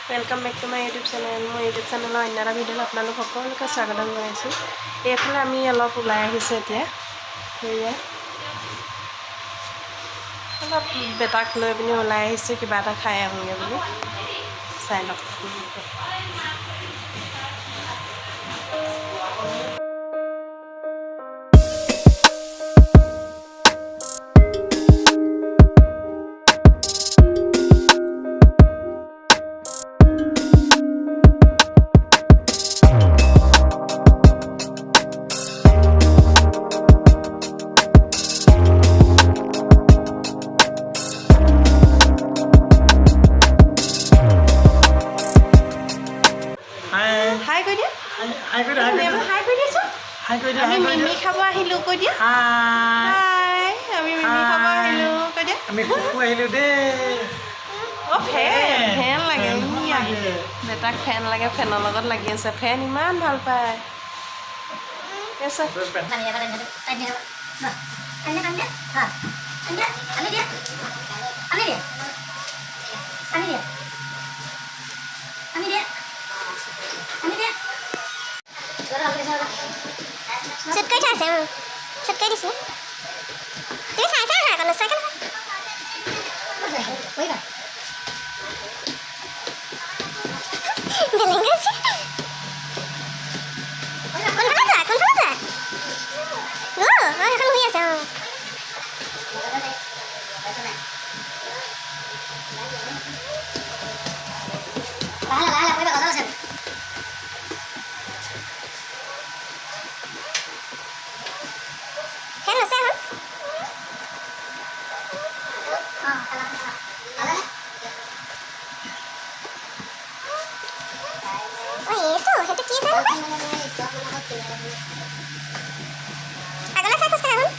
Welcome back to my YouTube channel मैं YouTube channel अन्य এটা ভিডিঅ'ত আপোনালোক সকলোকে স্বাগতম জনাইছোঁ। এইফালে আমি অলপ ওলাই আহিছোঁ এতিয়া সেয়া অলপ বেটাক লৈ পিনি ওলাই আহিছোঁ কিবা এটা খাই আহোঁগৈ বুলি চাই লওক। हाय কৈ দিয়া হাই কৈ দিছো আমি মিমি খাব আহিলো কৈ দিয়া হাই আমি মিমি খাব আহিলো কৈ দিয়া আমি কুকু আহিলো দে ও ফেন লাগে বেটাক ফেন লাগে ফেনৰ লগত লাগি আছে ফেন ইমান ভাল পায় এসে Subscribe aja, subscribe di sini. Ini saya kalau saya kan. Belengga sih. Kon aja. Oh, kan biasa. Bahala, pwede ka daw. Agaknya saya sekarang.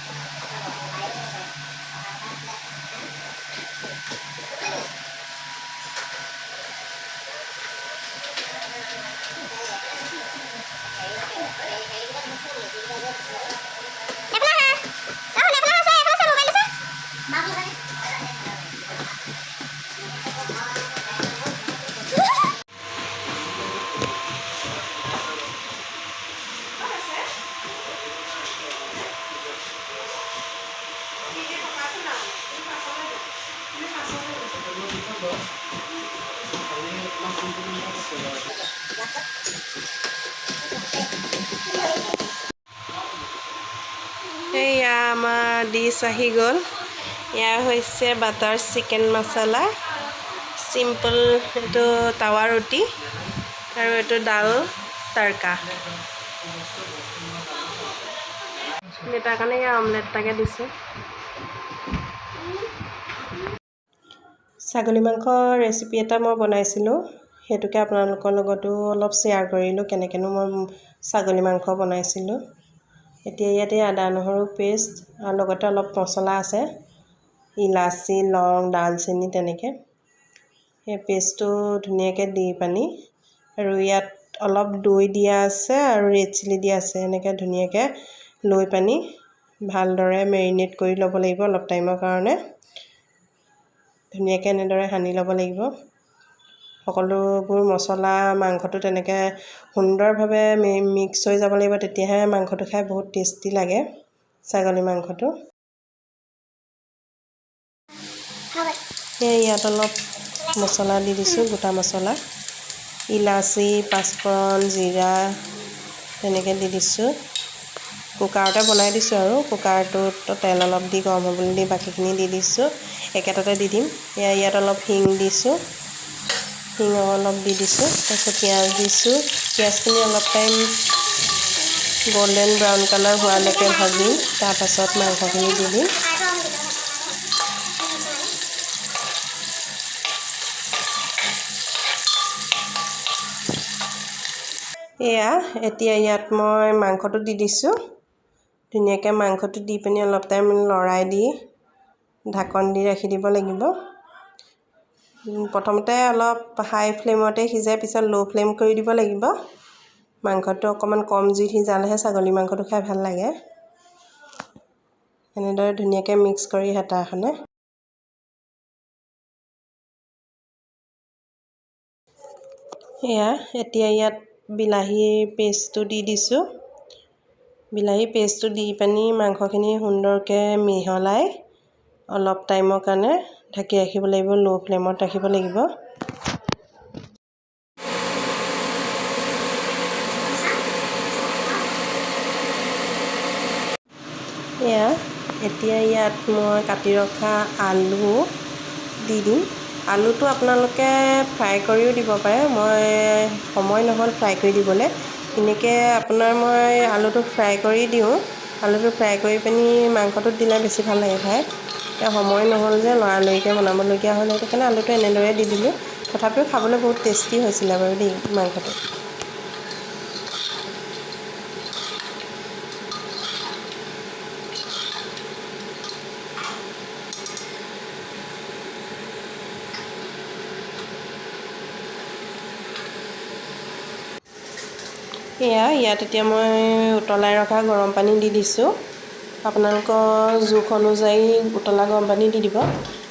এয়া আমাৰ ডিছ আহি গ'ল এয়া হৈছে বাটাৰ চিকেন মছলা সিম্পল এইটো তাৱা ৰুটি আৰু এইটো ডাল তড়কা এটা কাৰণে এয়া অমলেট টাকে দিছোঁ ছাগলী মাংস ৰেচিপি এটা মই বনাইছিলোঁ হেতুকে আপোনালোকৰ লগতো অলপ শেয়াৰ কৰিলোঁ কেনেকেনো মই ছাগলী মাংস বনাইছিলোঁ এতিয়া ইয়াতে আদা নহৰু পেষ্ট আৰু লগতে অলপ মছলা আছে ইলাচি লং দালচেনি তেনেকে এই পেষ্টটো ধুনীয়াকৈ দি পানি আৰু ইয়াত অলপ দৈ দিয়া আছে আৰু ৰেড চিলি দিয়া আছে এনেকৈ ধুনীয়াকৈ লৈ পানি ভালদৰে মেৰিনেট কৰি ল'ব লাগিব অলপ টাইমৰ কাৰণে ধুনীয়াকৈ এনেদৰে সানি ল'ব লাগিব সকলোবোৰ মছলা মাংসটো তেনেকৈ সুন্দৰভাৱে মিক্স হৈ যাব লাগিব তেতিয়াহে মাংসটো খাই বহুত টেষ্টি লাগে ছাগলী মাংসটো ইয়াত অলপ মছলা দি দিছোঁ গোটা মছলা ইলাচি পাঁচফোৰণ জিৰা তেনেকৈ দি দিছোঁ কুকাৰতে বনাই দিছোঁ আৰু কুকাৰটোত তেল অলপ দি গৰম হ'বলৈ দি বাকীখিনি দি দিছোঁ একেটাতে দি দিম ইয়াত অলপ হিং দিছোঁ হিং অলপ দি দিছোঁ তাৰপিছত পিঁয়াজ দিছোঁ পিঁয়াজখিনি অলপ টাইম গোল্ডেন ব্ৰাউন কালাৰ হোৱালৈকে ভাজিম তাৰপাছত মাংসখিনি দি দিম এয়া এতিয়া ইয়াত মই মাংসটো দি দিছোঁ ধুনীয়াকৈ মাংসটো দি পিনি অলপ টাইম লৰাই দি ঢাকন দি ৰাখি দিব লাগিব প্ৰথমতে অলপ হাই ফ্লেমতে সিজাই পিছত লো ফ্লেম কৰি দিব লাগিব মাংসটো অকমান কম জুইত সিজালেহে ছাগলী মাংসটো খাই ভাল লাগে এনেদৰে ধুনীয়াকৈ মিক্স কৰি হেতাখনে এয়া এতিয়া ইয়াত বিলাহীৰ পেষ্টটো দি দিছোঁ। বিলাহী পেষ্টটো দি পানি মাংসখিনি সুন্দৰকৈ মিহলাই অলপ টাইমৰ কাৰণে ঢাকি ৰাখিব লাগিব, ল' ফ্লেমত ৰাখিব লাগিব। এয়া এতিয়া ইয়াত মই কাটি ৰখা আলু দি দিম। আলুটো আপোনালোকে ফ্ৰাই কৰিও দিব পাৰে, মই সময় নহ'ল ফ্ৰাই কৰি দিবলৈ। এনেকৈ আপোনাৰ মই আলুটো ফ্ৰাই কৰি দিওঁ। আলুটো ফ্ৰাই কৰি পিনি মাংসটোত দিলে বেছি ভাল লাগে খাই। এতিয়া সময় নহ'ল যে লৰালৰিকৈ বনাবলগীয়া হ'ল, সেইটো কাৰণে আলুটো এনেদৰে দি দিলোঁ। তথাপিও খাবলৈ বহুত টেষ্টি হৈছিলে বাৰু দেই মাংসটো। ইয়াত এতিয়া মই উতলাই ৰখা গৰম পানী দি দিছোঁ। আপোনালোকৰ জোখ অনুযায়ী উতলা গৰম পানী দি দিব।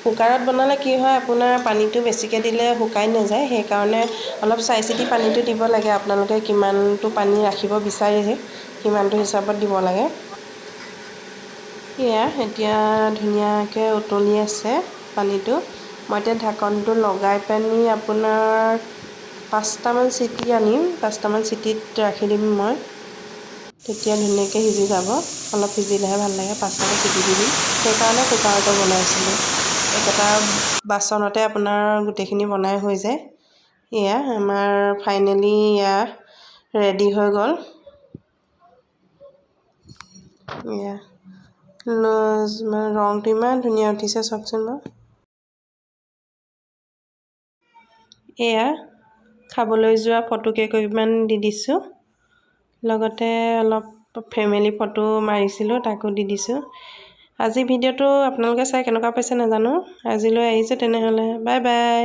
কুকাৰত বনালে কি হয়, আপোনাৰ পানীটো বেছিকৈ দিলে শুকাই নাযায়, সেইকাৰণে অলপ চাই চিতি পানীটো দিব লাগে। আপোনালোকে কিমানটো পানী ৰাখিব বিচাৰিছে সিমানটো হিচাপত দিব লাগে। এতিয়া ধুনীয়াকৈ উতলি আছে পানীটো। মই এতিয়া ঢাকনটো লগাই পানি আপোনাৰ 5টামান চিটি আনিম। 5টামান চিটিত ৰাখি দিম মই, তেতিয়া ধুনীয়াকৈ সিজি যাব। অলপ সিজিলেহে ভাল লাগে, 5টামান চিটি দি দিম। সেইকাৰণে কুকাৰতে বনাইছিলোঁ। একেটা বাচনতে আপোনাৰ গোটেইখিনি বনাই হৈ যায়। আমাৰ ফাইনেলি ৰেডি হৈ গ'ল। ৰংটো ইমান ধুনীয়া উঠিছে চাওকচোন বাৰু। খাবলৈ যোৱা ফটো কেইকপিমান দি দিছোঁ। লগতে অলপ ফেমিলি ফটো মাৰিছিলোঁ, তাকো দি দিছোঁ। আজি ভিডিঅ'টো আপোনালোকে চাই কেনেকুৱা পাইছে নাজানো। আজিলৈ আহিছোঁ তেনেহ'লে, বাই বাই।